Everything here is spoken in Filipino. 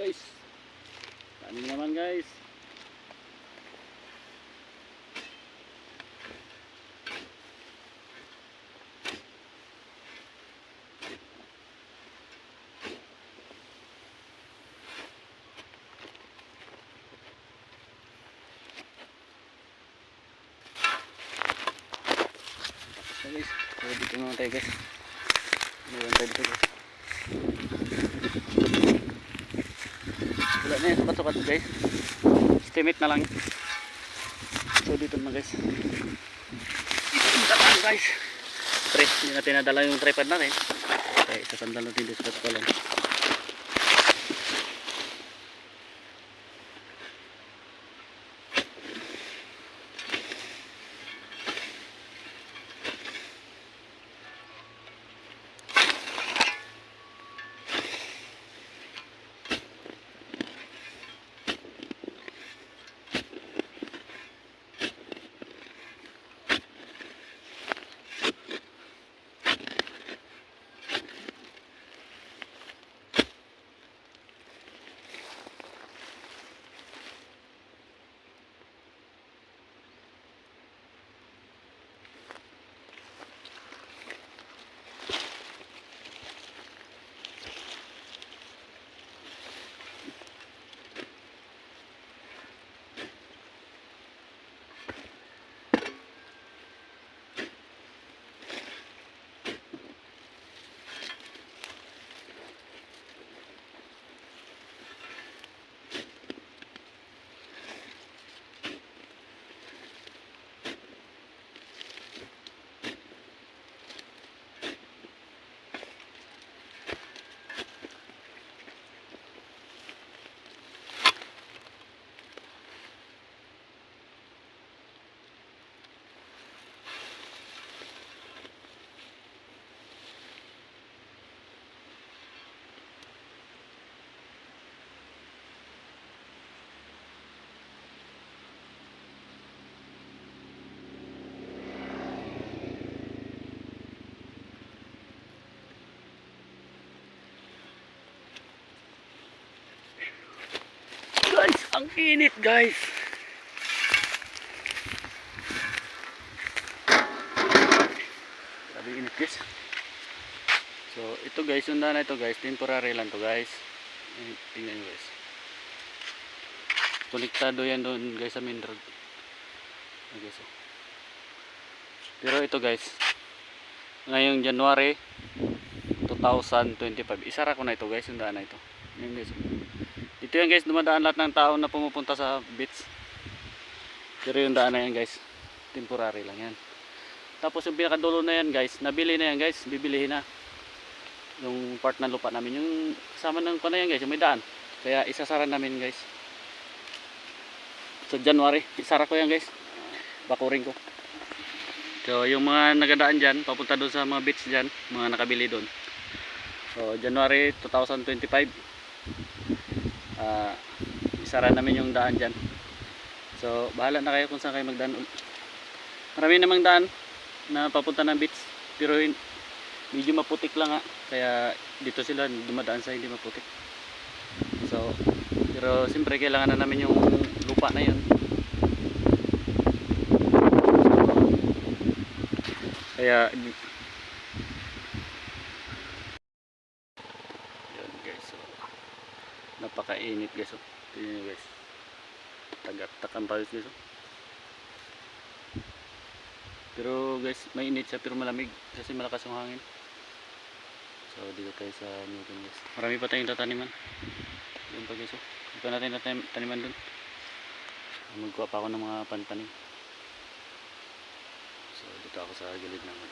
guys. Tanim naman guys. So guys, so dito naman tayo guys. Mayroon tayo dito guys. Wala na yung sapat-sapat guys. Estimate na lang. So dito naman guys. Ito naman guys. Pre, hindi natin nadala yung tripod natin. Okay, isasandal natin dito sa patulan. Guys, ang init guys. Grabe init guys. So ito guys, yung daan na ito guys, temporary lang to guys. Tingnan nyo guys. Konektado yan doon guys sa main road. Okay, so. Pero ito guys, ngayong January 2025, isara ko na ito guys, yung daan na ito. Yan guys. Ito yan guys, dumadaan lahat ng tao na pumupunta sa beach. Pero yung daan na yan guys, temporary lang yan. Tapos yung pinakadulo na yan guys, nabili na yan guys, bibilihin na. Yung part ng lupa namin, yung kasama ng na yan guys, yung may daan. Kaya isasara namin guys. So January, isara ko yan guys. Bakurin ko. So yung mga nagadaan dyan, papunta doon sa mga beach dyan, mga nakabili doon. So January 2025. Isara namin yung daan dyan. So bahala na kayo kung saan kayo magdaan. Marami namang daan na papunta ng beach, pero medyo maputik lang nga, kaya dito sila dumadaan sa hindi maputik. So pero siyempre kailangan na namin yung lupa na yun. Kaya yun guys, so napakainit guys. Tingnan nyo guys, tagak-takan pa guys. Pero guys, may init siya pero malamig kasi malakas yung hangin. So dito tayo sa Newton guys. Marami pa tayong tataniman. Doon pa guys. Hindi pa natin taniman doon. Magkuha pa ako ng mga pantanim. So dito ako sa gilid naman.